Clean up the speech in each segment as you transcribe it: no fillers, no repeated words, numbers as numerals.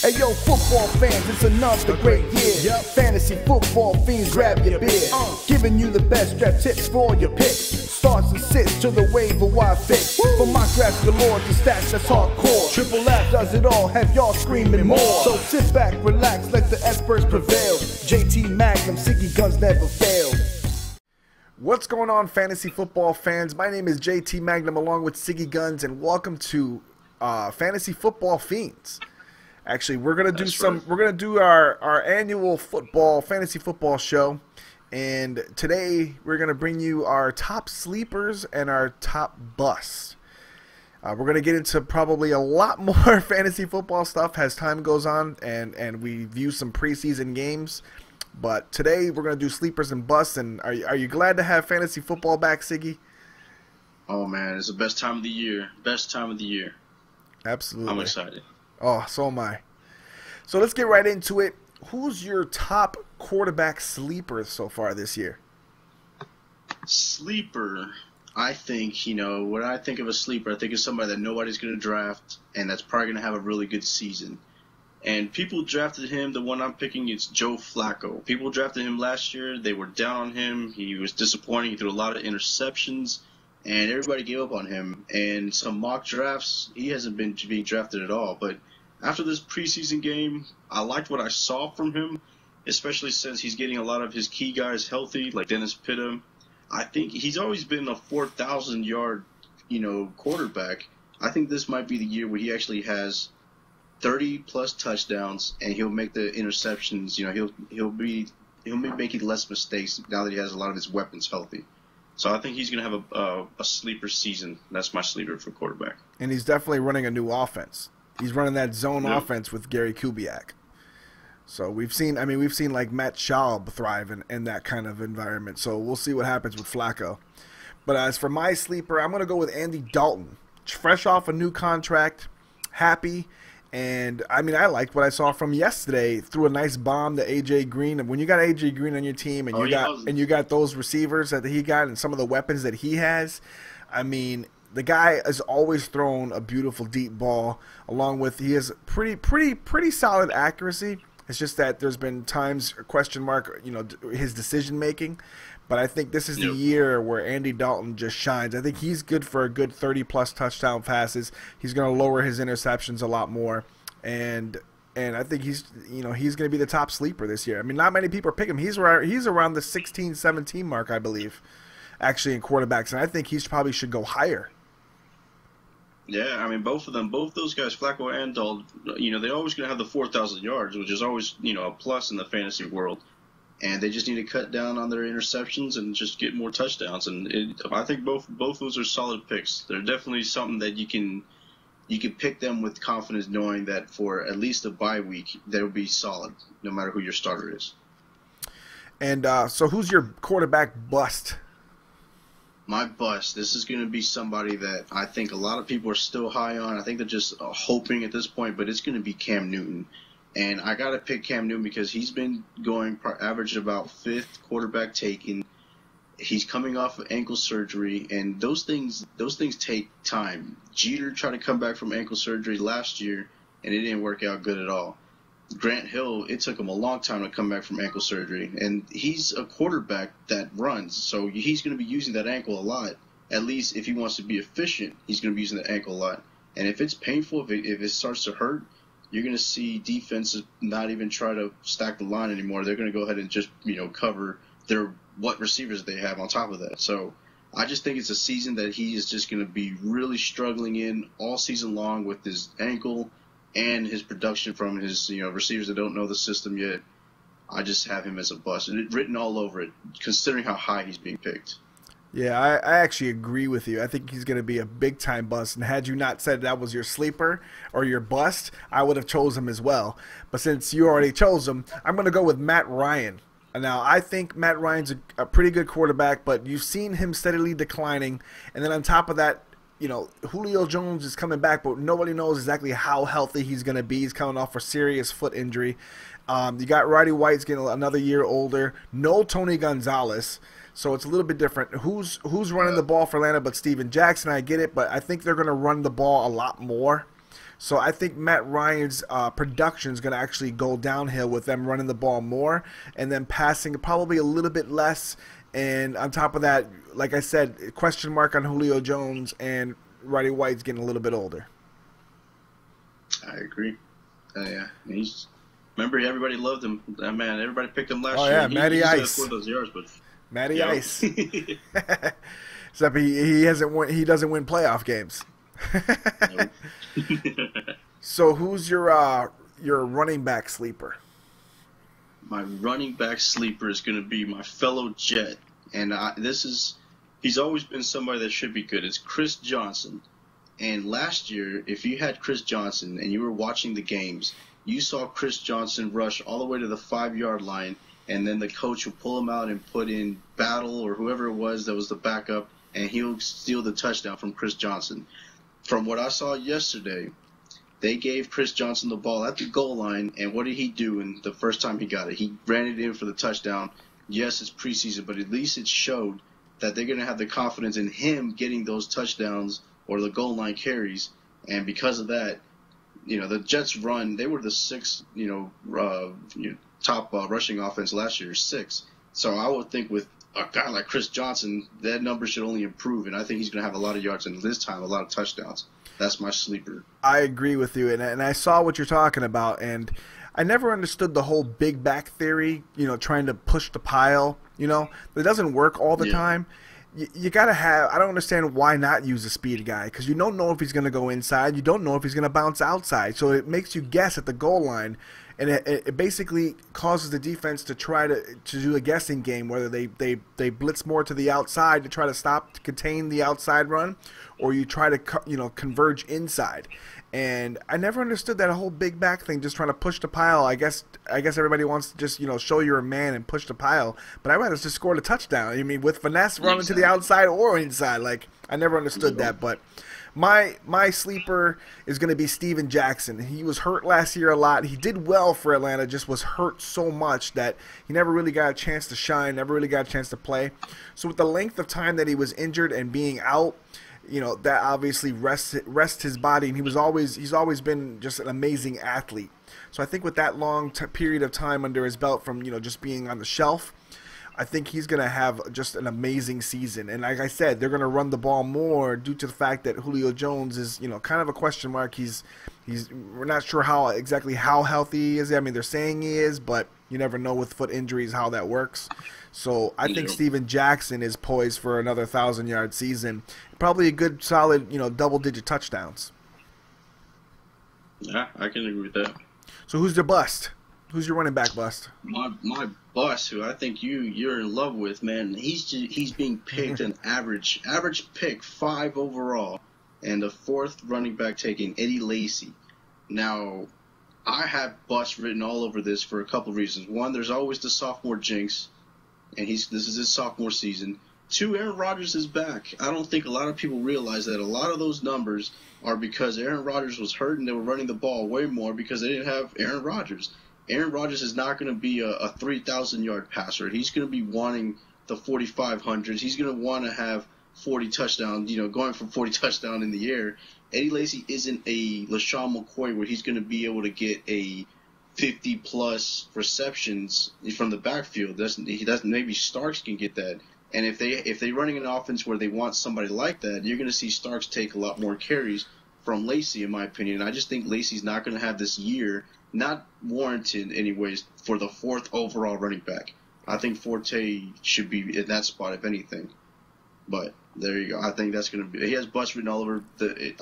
Hey yo, football fans, it's another great year. Fantasy football fiends, grab your beer. Giving you the best draft tips for all your picks. Starts and sits to the waiver wire fix. From my drafts galore to stats that's hardcore. Triple F does it all, have y'all screaming more. So sit back, relax, let the experts prevail. JT Magnum, Siggy Guns never fail. What's going on, fantasy football fans? My name is JT Magnum along with Siggy Guns, and welcome to Fantasy Football Fiends. Actually, we're gonna do our annual fantasy football show, and today we're gonna bring you our top sleepers and our top busts. We're gonna get into probably a lot more fantasy football stuff as time goes on, and we view some preseason games. But today we're gonna do sleepers and busts. And are you glad to have fantasy football back, Siggy? Oh man, it's the best time of the year. Best time of the year. Absolutely. I'm excited. Oh, so am I. So let's get right into it. Who's your top quarterback sleeper so far this year? Sleeper. I think, when I think of a sleeper, I think of somebody that nobody's going to draft and that's probably going to have a really good season. And people drafted him. The one I'm picking is Joe Flacco. People drafted him last year. They were down on him. He was disappointing. He threw a lot of interceptions, and everybody gave up on him. And some mock drafts, he hasn't been being drafted at all. But after this preseason game, I liked what I saw from him, especially since he's getting a lot of his key guys healthy, like Dennis Pitta. I think he's always been a 4,000-yard, quarterback. I think this might be the year where he actually has 30-plus touchdowns, and he'll make the interceptions. He'll be making less mistakes now that he has a lot of his weapons healthy. So I think he's going to have a sleeper season. That's my sleeper for quarterback. And he's definitely running a new offense. He's running that zone offense with Gary Kubiak. So we've seen like Matt Schaub thrive in that kind of environment. So we'll see what happens with Flacco. But as for my sleeper, I'm going to go with Andy Dalton. Fresh off a new contract, happy. And, I liked what I saw from yesterday. Threw a nice bomb to A.J. Green. And when you got A.J. Green on your team and you got those receivers that he got and some of the weapons that he has, the guy has always thrown a beautiful deep ball. Along with, he has pretty solid accuracy. It's just that there's been times, question mark, his decision making. But I think this is the year where Andy Dalton just shines. I think he's good for a good 30-plus touchdown passes. He's going to lower his interceptions a lot more, and I think he's going to be the top sleeper this year. Not many people are picking him. He's around the 16, 17 mark, I believe, actually in quarterbacks, and I think he probably should go higher. Yeah, both those guys, Flacco and Dalton, they're always going to have the 4,000 yards, which is always a plus in the fantasy world. And they just need to cut down on their interceptions and just get more touchdowns. And I think both those are solid picks. They're definitely something that you can pick them with confidence, knowing that for at least a bye week they'll be solid, no matter who your starter is. And so, who's your quarterback bust? My bust. This is going to be somebody that I think a lot of people are still high on. I think they're just hoping at this point, but it's going to be Cam Newton. And I got to pick Cam Newton because he's been going average about fifth quarterback taken. He's coming off of ankle surgery, and those things take time. Jeter tried to come back from ankle surgery last year, and it didn't work out good at all. Grant Hill, it took him a long time to come back from ankle surgery, and he's a quarterback that runs, so he's going to be using that ankle a lot. At least if he wants to be efficient, he's going to be using that ankle a lot. And if it's painful, if it starts to hurt, you're going to see defenses not even try to stack the line anymore. They're going to go ahead and just, cover what receivers they have on top of that. So I just think it's a season that he is just going to be really struggling in all season long with his ankle and his production from his, receivers that don't know the system yet. I just have him as a bust, and it's written all over it, considering how high he's being picked. Yeah, I actually agree with you. I think he's going to be a big-time bust. And had you not said that was your sleeper or your bust, I would have chose him as well. But since you already chose him, I'm going to go with Matt Ryan. Now, I think Matt Ryan's a pretty good quarterback, but you've seen him steadily declining. And then on top of that, Julio Jones is coming back, but nobody knows exactly how healthy he's going to be. He's coming off a serious foot injury. You got Roddy White's getting another year older. No Tony Gonzalez. So it's a little bit different. Who's running the ball for Atlanta but Steven Jackson? I get it, but I think they're going to run the ball a lot more. So I think Matt Ryan's production is going to actually go downhill with them running the ball more and then passing probably a little bit less. And on top of that, like I said, question mark on Julio Jones, and Roddy White's getting a little bit older. I agree. Yeah, remember everybody loved him. Man, everybody picked him last year. Oh yeah, Matty Ice. Scored those yards, but Matty Ice. Except he doesn't win playoff games. So who's your running back sleeper? My running back sleeper is going to be my fellow Jet, and he's always been somebody that should be good. It's Chris Johnson. And last year, if you had Chris Johnson and you were watching the games, you saw Chris Johnson rush all the way to the 5-yard line, and then the coach would pull him out and put in Battle or whoever it was that was the backup, and he'll steal the touchdown from Chris Johnson. From what I saw yesterday, they gave Chris Johnson the ball at the goal line, and what did he do in the first time he got it? He ran it in for the touchdown. Yes, it's preseason, but at least it showed that they're going to have the confidence in him getting those touchdowns or the goal line carries, and because of that, the Jets run. They were the sixth, top rushing offense last year, 6th. So I would think with a guy like Chris Johnson, that number should only improve, and I think he's going to have a lot of yards and this time a lot of touchdowns. That's my sleeper. I agree with you, and I saw what you're talking about, and I never understood the whole big back theory, trying to push the pile, it doesn't work all the time. You got to have – I don't understand why not use a speed guy, because you don't know if he's going to go inside. You don't know if he's going to bounce outside, so it makes you guess at the goal line, and it basically causes the defense to try to do a guessing game, whether they blitz more to the outside to try to contain the outside run, or you try to converge inside. And I never understood that whole big back thing, just trying to push the pile. I guess everybody wants to just show you're a man and push the pile, but I'd rather just score the touchdown. I mean, with finesse running to the outside or inside. Like, I never understood that. But my sleeper is going to be Steven Jackson. He was hurt last year a lot. He did well for Atlanta, just was hurt so much that he never really got a chance to shine, never really got a chance to play. So with the length of time that he was injured and being out, that obviously rests his body, and he's always been just an amazing athlete. So I think with that long period of time under his belt from just being on the shelf, I think he's going to have just an amazing season. And like I said, they're going to run the ball more due to the fact that Julio Jones is kind of a question mark. We're not sure how healthy he is. I mean, they're saying he is, but you never know with foot injuries how that works. So I think Steven Jackson is poised for another 1,000-yard season. Probably a good, solid, double-digit touchdowns. Yeah, I can agree with that. So who's your bust? Who's your running back bust? My bust, who I think you're in love with, man. He's being picked an average pick 5 overall, and the 4th running back taken, Eddie Lacy. Now, I have bust written all over this for a couple of reasons. One, there's always the sophomore jinx, and this is his sophomore season. 2, Aaron Rodgers is back. I don't think a lot of people realize that a lot of those numbers are because Aaron Rodgers was hurt and they were running the ball way more because they didn't have Aaron Rodgers. Aaron Rodgers is not going to be a 3,000-yard passer. He's going to be wanting the 4,500s. He's going to want to have 40 touchdowns, going for 40 touchdowns in the air. Eddie Lacy isn't a LaShawn McCoy where he's going to be able to get a 50-plus receptions from the backfield. Maybe Starks can get that. And if they're running an offense where they want somebody like that, you're going to see Starks take a lot more carries from Lacy, in my opinion. And I just think Lacy's not going to have this year, not warranted anyways, for the 4th overall running back. I think Forte should be in that spot, if anything. But there you go. I think that's going to be – he has bust written all over.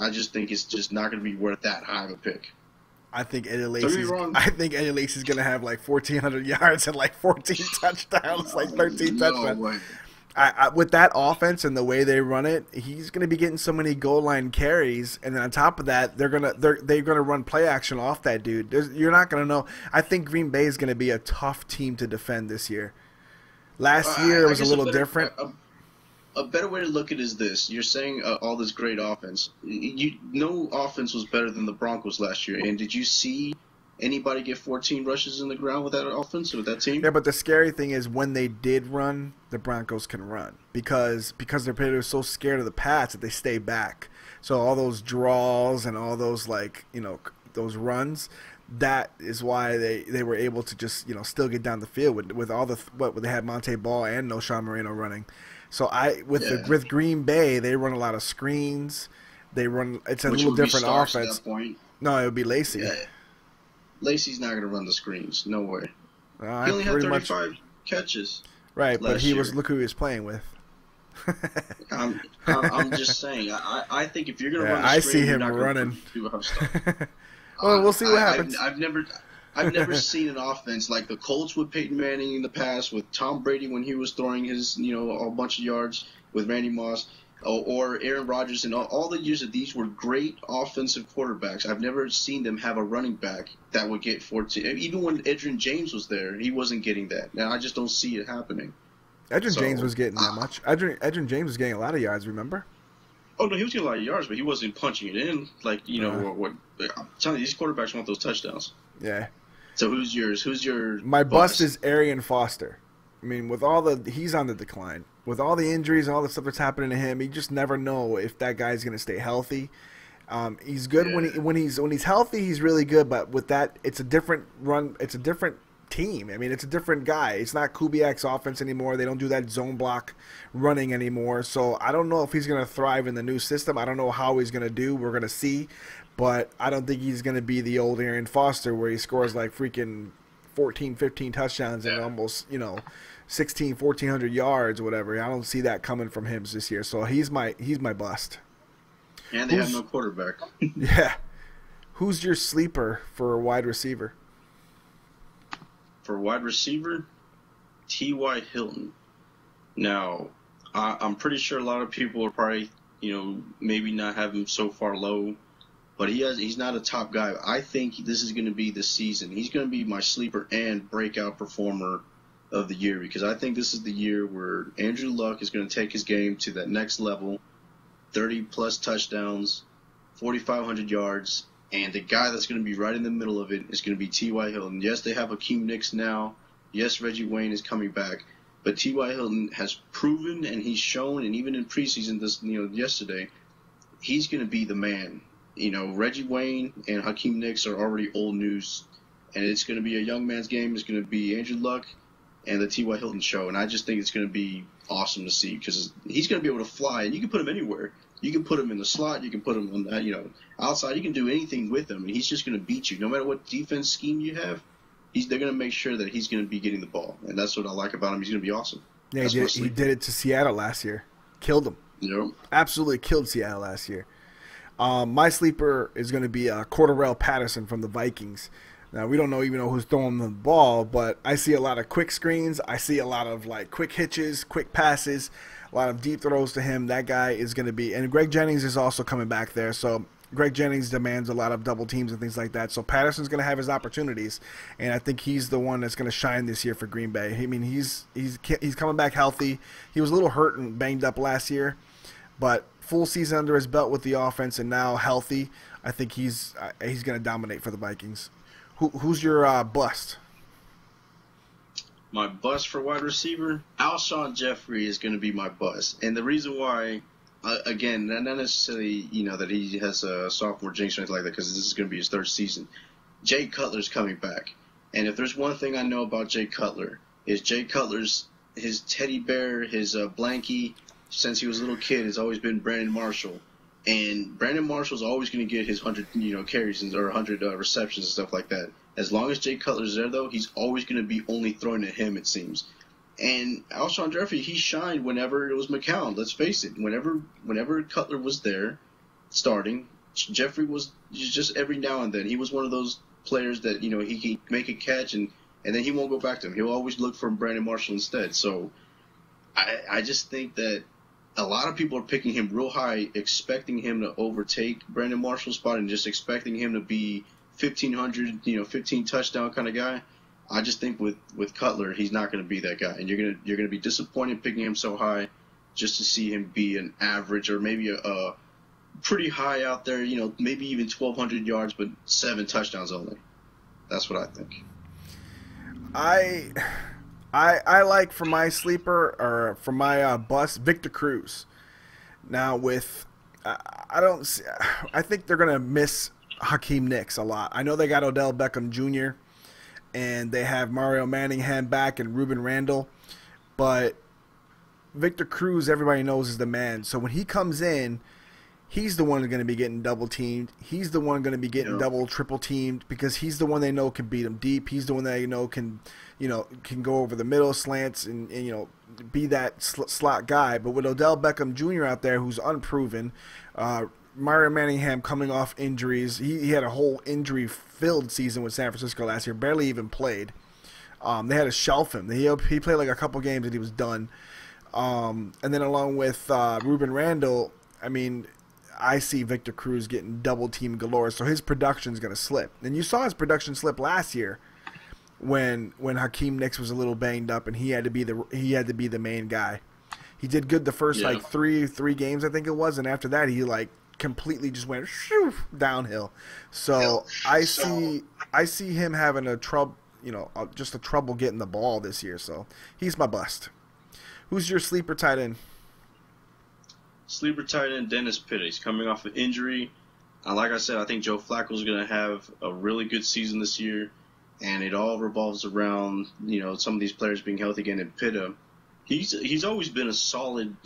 I just think it's just not going to be worth that high of a pick. I think Eddie Lacy's going to have like 1,400 yards and like 14 touchdowns, like 13 touchdowns. Way. With that offense and the way they run it, he's going to be getting so many goal line carries, and then on top of that, they're gonna run play action off that dude. You're not going to know. I think Green Bay is going to be a tough team to defend this year. Last year it was a little different. A better way to look at it is this: you're saying all this great offense. No offense was better than the Broncos last year, and did you see anybody get 14 rushes in the ground with that offense, with that team. Yeah, but the scary thing is when they did run, the Broncos can run because their players are so scared of the pass that they stay back. So all those draws and all those those runs, that is why they were able to just still get down the field with all they had Monte Ball and No Sean Moreno running. So with Green Bay, they run a lot of screens. They run. It's a little different offense. At that point. No, it would be Lacy. Yeah. Lacy's not going to run the screens. No way. He only had 35 catches. Right, but look who he was playing with. I'm just saying. I think if you're going to run the screen, I see him running. Well, we'll see what happens. I've never seen an offense like the Colts with Peyton Manning in the past, with Tom Brady when he was throwing his a bunch of yards, with Randy Moss, or Aaron Rodgers, and all the years that these were great offensive quarterbacks. I've never seen them have a running back that would get 14. Even when Edgerrin James was there, he wasn't getting that. Now I just don't see it happening. Edgerrin James was getting that much. Edgerrin James was getting a lot of yards. Remember? Oh no, he was getting a lot of yards, but he wasn't punching it in like what. I'm telling you, these quarterbacks want those touchdowns. Yeah. So who's yours? Who's your My bust is Arian Foster. I mean, he's on the decline. With all the injuries and all the stuff that's happening to him, you just never know if that guy's going to stay healthy. He's good when he's healthy. He's really good, but with that, it's a different run. It's a different team. I mean, it's a different guy. It's not Kubiak's offense anymore. They don't do that zone block running anymore. So I don't know if he's going to thrive in the new system. I don't know how he's going to do. We're going to see, but I don't think he's going to be the old Arian Foster where he scores like freaking 14, 15 touchdowns and almost 1,400 yards or whatever. I don't see that coming from him this year. So he's my bust. And they have no quarterback. Yeah. Who's your sleeper for a wide receiver? For wide receiver, T.Y. Hilton. Now, I'm pretty sure a lot of people are probably, maybe not have him so far low, but he's not a top guy. I think this is going to be the season. He's going to be my sleeper and breakout performer of the year, because I think this is the year where Andrew Luck is going to take his game to that next level, 30-plus touchdowns, 4,500 yards, and the guy that's going to be right in the middle of it is going to be T.Y. Hilton. Yes, they have Hakeem Nicks now. Yes, Reggie Wayne is coming back. But T.Y. Hilton has proven, and he's shown, and even in preseason yesterday, he's going to be the man. Reggie Wayne and Hakeem Nicks are already old news, and it's going to be a young man's game. It's going to be Andrew Luck and the T.Y. Hilton show, and I just think it's going to be awesome to see, because he's going to be able to fly, and you can put him anywhere. You can put him in the slot. You can put him on, outside. You can do anything with him, and he's just going to beat you. No matter what defense scheme you have, they're going to make sure that he's going to be getting the ball, and that's what I like about him. He's going to be awesome. Yeah, he did it to Seattle last year. Killed them. Yep. Absolutely killed Seattle last year. My sleeper is going to be Cordarrelle Patterson from the Vikings. Now, we don't even know who's throwing the ball, but I see a lot of quick screens. I see a lot of quick hitches, quick passes, a lot of deep throws to him. That guy is going to be – and Greg Jennings is also coming back there. So Greg Jennings demands a lot of double teams and things like that. So Patterson's going to have his opportunities, and I think he's the one that's going to shine this year for Green Bay. I mean, he's coming back healthy. He was a little hurt and banged up last year, but full season under his belt with the offense and now healthy, I think he's going to dominate for the Vikings. Who's your bust? My bust for wide receiver? Alshon Jeffrey is going to be my bust. And the reason why, again, not necessarily, that he has a sophomore jinx or anything like that, because this is going to be his third season. Jay Cutler's coming back. And if there's one thing I know about Jay Cutler, is Jay Cutler's, his teddy bear, his blankie, since he was a little kid, has always been Brandon Marshall. And Brandon Marshall's always going to get his 100, carries or 100 receptions and stuff like that. As long as Jay Cutler's there, though, he's always going to be only throwing at him, it seems. And Alshon Jeffrey, he shined whenever it was McCown. Let's face it. Whenever Cutler was there starting, Jeffrey was just every now and then. He was one of those players that, he can make a catch and then he won't go back to him. He'll always look for Brandon Marshall instead. So I just think that a lot of people are picking him real high, expecting him to overtake Brandon Marshall's spot and just expecting him to be 1,500, 15 touchdown kind of guy. I just think with Cutler, he's not going to be that guy, and you're gonna be disappointed picking him so high, just to see him be an average or maybe a pretty high out there, maybe even 1,200 yards, but 7 touchdowns only. That's what I think. I like for my sleeper or for my bust Victor Cruz. Now with I don't see, I think they're gonna miss Hakeem Nicks a lot. I know they got Odell Beckham Jr. and they have Mario Manningham back and Ruben Randall, but Victor Cruz everybody knows is the man. So when he comes in, he's the one going to be getting double teamed. He's the one going to be getting double, triple teamed because he's the one they know can beat him deep. He's the one that can go over the middle slants and be that slot guy. But with Odell Beckham Jr. out there, who's unproven, Mario Manningham coming off injuries, he had a whole injury-filled season with San Francisco last year. Barely even played. They had to shelf him. He played like a couple games and he was done. And then along with Ruben Randall, I mean, I see Victor Cruz getting double team galore, so his production's going to slip. And you saw his production slip last year when Hakeem Nicks was a little banged up and he had to be the main guy. He did good the first like three games I think it was, and after that he like completely just went downhill. So I see him having a trouble, just a trouble getting the ball this year. So he's my bust. Who's your sleeper tight end? Sleeper tight end Dennis Pitta. He's coming off an injury. Like I said, I think Joe Flacco's going to have a really good season this year, and it all revolves around some of these players being healthy again. And Pitta, he's always been a solid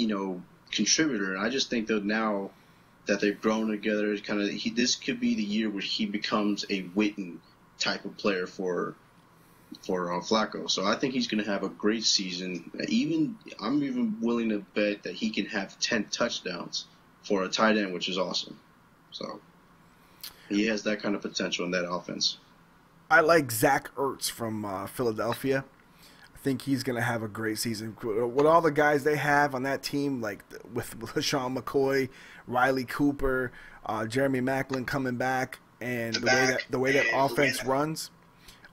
contributor, and I just think that now that they've grown together, this could be the year where he becomes a Witten type of player for Flacco. So I think he's going to have a great season. I'm even willing to bet that he can have 10 touchdowns for a tight end, which is awesome. So he has that kind of potential in that offense. I like Zach Ertz from Philadelphia. I think he's going to have a great season. With all the guys they have on that team, like with LaShawn McCoy, Riley Cooper, Jeremy Maclin coming back, and the way that offense runs,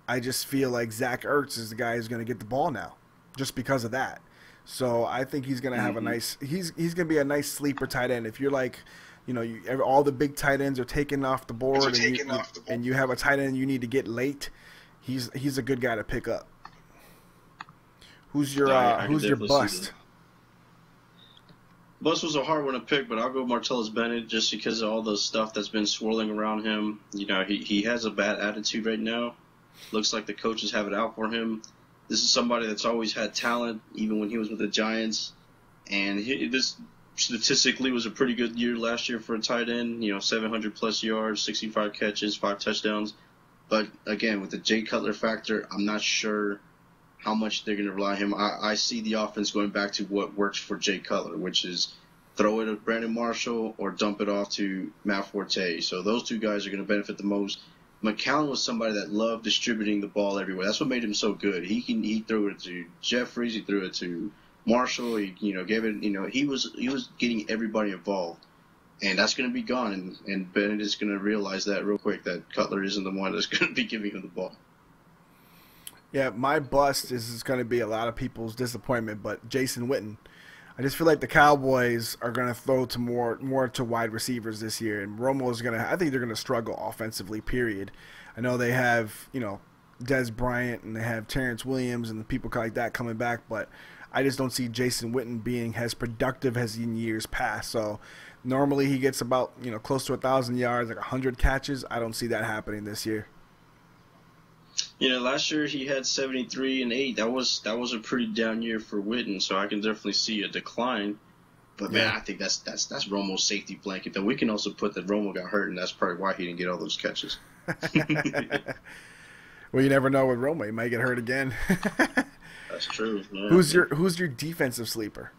I just feel like Zach Ertz is the guy who's going to get the ball now, just because of that. So I think he's going to have a nice. He's going to be a nice sleeper tight end. If you're like, all the big tight ends are taken off the board, and you have a tight end you need to get late, he's a good guy to pick up. Who's your bust? Bust was a hard one to pick, but I'll go Martellus Bennett just because of all the stuff that's been swirling around him. He has a bad attitude right now. Looks like the coaches have it out for him. This is somebody that's always had talent, even when he was with the Giants. And this statistically was a pretty good year last year for a tight end. 700-plus yards, 65 catches, 5 touchdowns. But, again, with the Jay Cutler factor, I'm not sure how much they're going to rely on him. I see the offense going back to what works for Jay Cutler, which is throw it at Brandon Marshall or dump it off to Matt Forte. So those two guys are going to benefit the most. McCown was somebody that loved distributing the ball everywhere. That's what made him so good. He threw it to Jeffries. He threw it to Marshall. He gave it. He was getting everybody involved, and that's going to be gone. And Bennett is going to realize that real quick that Cutler isn't the one that's going to be giving him the ball. Yeah, my bust is going to be a lot of people's disappointment, but Jason Witten. I just feel like the Cowboys are going to throw to more to wide receivers this year, and Romo's going to. I think they're going to struggle offensively. Period. I know they have Des Bryant and they have Terrence Williams and the people like that coming back, but I just don't see Jason Witten being as productive as in years past. So normally he gets about close to 1,000 yards, like 100 catches. I don't see that happening this year. Last year he had 73 and 8. That was a pretty down year for Witten, so I can definitely see a decline. But man, I think that's Romo's safety blanket. Though we can also put that Romo got hurt, and that's probably why he didn't get all those catches. Well, you never know with Romo; he might get hurt again. That's true. Yeah. Who's your defensive sleeper?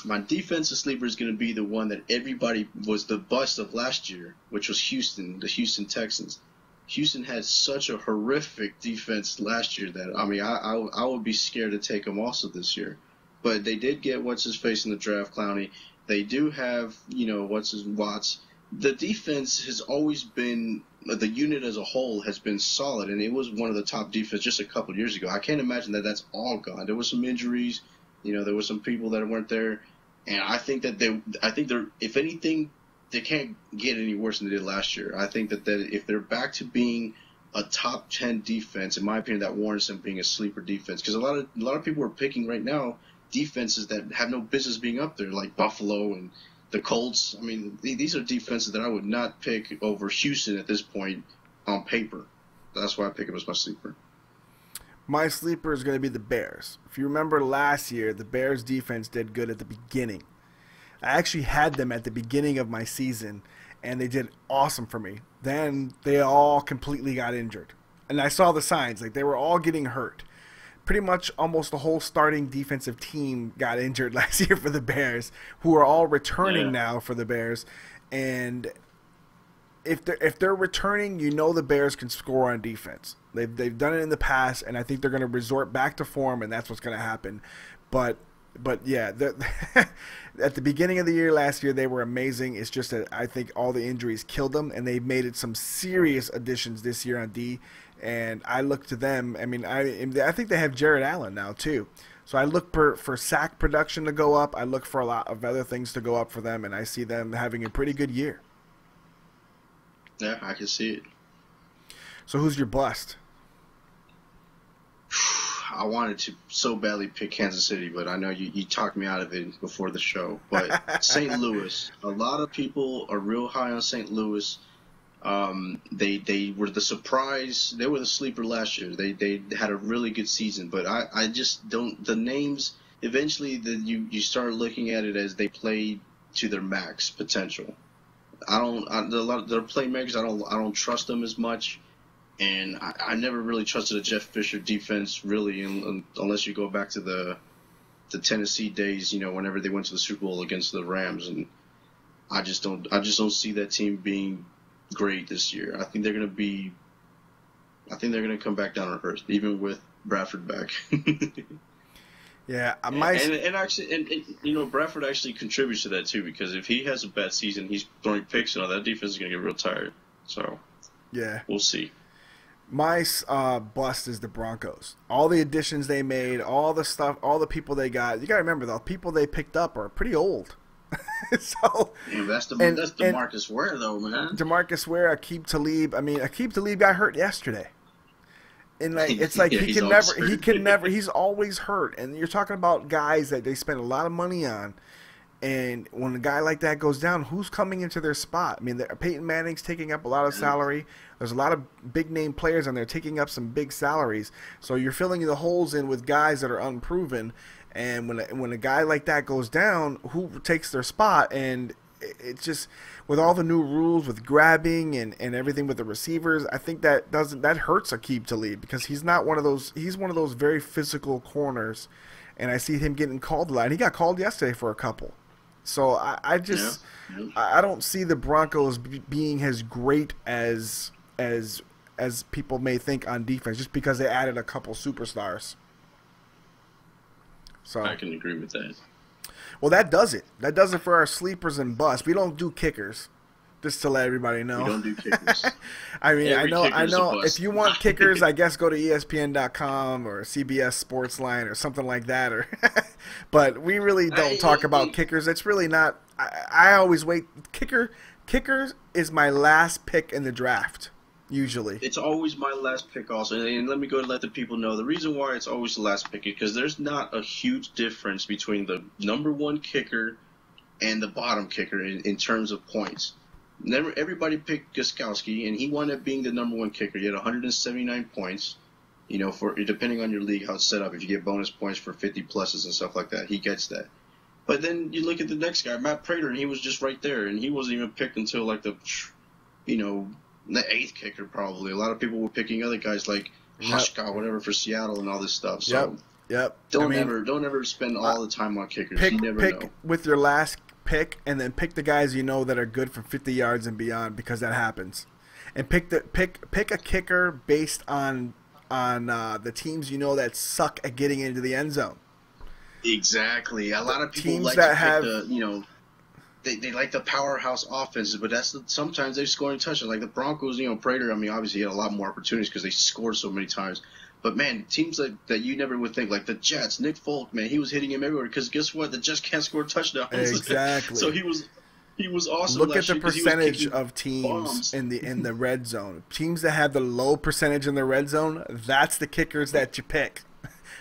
My defensive sleeper is going to be the one that everybody was the bust of last year, which was Houston, the Houston Texans. Houston had such a horrific defense last year that, I would be scared to take them also this year. But they did get what's-his-face in the draft, Clowney. They do have, Watts. The defense has always been, the unit as a whole has been solid, and it was one of the top defenses just a couple of years ago. I can't imagine that that's all gone. There were some injuries. There were some people that weren't there. And I think that they're, if anything, they can't get any worse than they did last year. I think that if they're back to being a top 10 defense, in my opinion, that warrants them being a sleeper defense. Because a lot of people are picking right now defenses that have no business being up there, like Buffalo and the Colts. I mean, these are defenses that I would not pick over Houston at this point on paper. That's why I pick them as my sleeper. My sleeper is going to be the Bears. If you remember last year, the Bears defense did good at the beginning. I actually had them at the beginning of my season, and they did awesome for me. Then they all completely got injured. And I saw the signs. Like, they were all getting hurt. Pretty much almost the whole starting defensive team got injured last year for the Bears, who are all returning now for the Bears. And if they're returning, you know the Bears can score on defense. They've done it in the past, and I think they're going to resort back to form, and that's what's going to happen. But yeah, at the beginning of the year last year, they were amazing. It's just that I think all the injuries killed them, and they've made it some serious additions this year on D. And I look to them. I mean, I think they have Jared Allen now too. So I look for sack production to go up. I look for a lot of other things to go up for them, and I see them having a pretty good year. Yeah, I can see it. So who's your bust? I wanted to so badly pick Kansas City, but I know you talked me out of it before the show. But St. Louis, a lot of people are real high on St. Louis. They were the surprise. They were the sleeper last year. They had a really good season, but I just don't. The names eventually you start looking at it as they played to their max potential. A lot of their playmakers. I don't trust them as much. And I never really trusted a Jeff Fisher defense, really, unless you go back to the Tennessee days, you know, whenever they went to the Super Bowl against the Rams. And I just don't see that team being great this year. I think they're going to come back down to earth, even with Bradford back. Yeah, and you know, Bradford actually contributes to that too, because if he has a bad season, he's throwing picks and all that, defense is going to get real tired. So yeah, we'll see. My bust is the Broncos. All the additions they made, all the stuff, all the people they got. You got to remember, the people they picked up are pretty old. So that's DeMarcus Ware, though, man. DeMarcus Ware, Aqib Talib. I mean, Aqib Talib got hurt yesterday, and like it's like he can never. He's always hurt, and you're talking about guys that they spend a lot of money on. And when a guy like that goes down, who's coming into their spot? I mean, Peyton Manning's taking up a lot of salary. There's a lot of big-name players, and they're taking up some big salaries. So you're filling the holes in with guys that are unproven. And when a guy like that goes down, who takes their spot? And it's just, with all the new rules with grabbing and everything with the receivers, I think that hurts Aqib Talib, because he's not one of those. He's one of those very physical corners, and I see him getting called a lot. And he got called yesterday for a couple. So I don't see the Broncos being as great as people may think on defense, just because they added a couple superstars. So I can agree with that. Well, that does it. That does it for our sleepers and busts. We don't do kickers, just to let everybody know. We don't do kickers. I mean, I know. If you want kickers, I guess go to ESPN.com or CBS Sportsline or something like that. Or, but we really don't talk about kickers. It's really not. I always wait. Kickers is my last pick in the draft. Usually, it's always my last pick also, and let me go and let the people know the reason why it's always the last pick is because there's not a huge difference between the number one kicker and the bottom kicker in terms of points. Everybody picked Gostkowski, and he wound up being the number one kicker. He had 179 points. You know, for depending on your league how it's set up, if you get bonus points for 50 pluses and stuff like that, he gets that. But then you look at the next guy, Matt Prater, and he was just right there, and he wasn't even picked until like the 8th kicker probably. A lot of people were picking other guys like Hushka, whatever, for Seattle and all this stuff. So yep. Don't ever spend all the time on kickers. You never know. Pick with your last pick, and then pick the guys you know that are good from 50 yards and beyond, because that happens. And pick a kicker based on the teams you know that suck at getting into the end zone. Exactly. A lot of people teams like that to have pick they like the powerhouse offenses, but sometimes they score in touchdowns. Like the Broncos, Prater, I mean, obviously he had a lot more opportunities because they scored so many times. But, man, teams that you never would think, like the Jets, Nick Folk, man, he was hitting him everywhere because guess what? The Jets can't score touchdowns. Exactly. So he was He was awesome. Look at last the year 'cause he was percentage kicking of teams bombs. in the red zone. Teams that have the low percentage in the red zone, that's the kickers that you pick.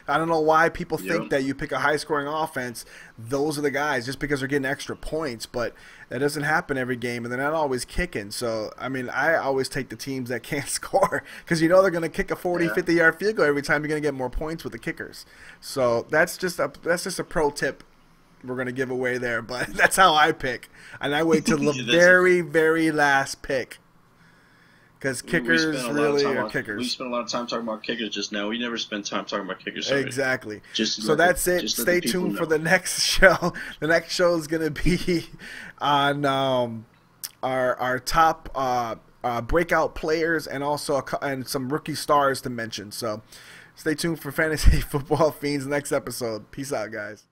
I don't know why people think that you pick a high-scoring offense, those are the guys, just because they're getting extra points. But that doesn't happen every game, and they're not always kicking. So, I mean, I always take the teams that can't score because you know they're going to kick a 40, 50-yard field goal every time. You're going to get more points with the kickers. So that's just a pro tip we're going to give away there. But that's how I pick, and I wait till the very, very last pick. Because kickers really are kickers. We spent a lot of time talking about kickers just now. We never spent time talking about kickers. Sorry. Exactly. So that's it. Stay tuned for the next show. The next show is going to be on our top breakout players and also some rookie stars to mention. So stay tuned for Fantasy Football Fiends next episode. Peace out, guys.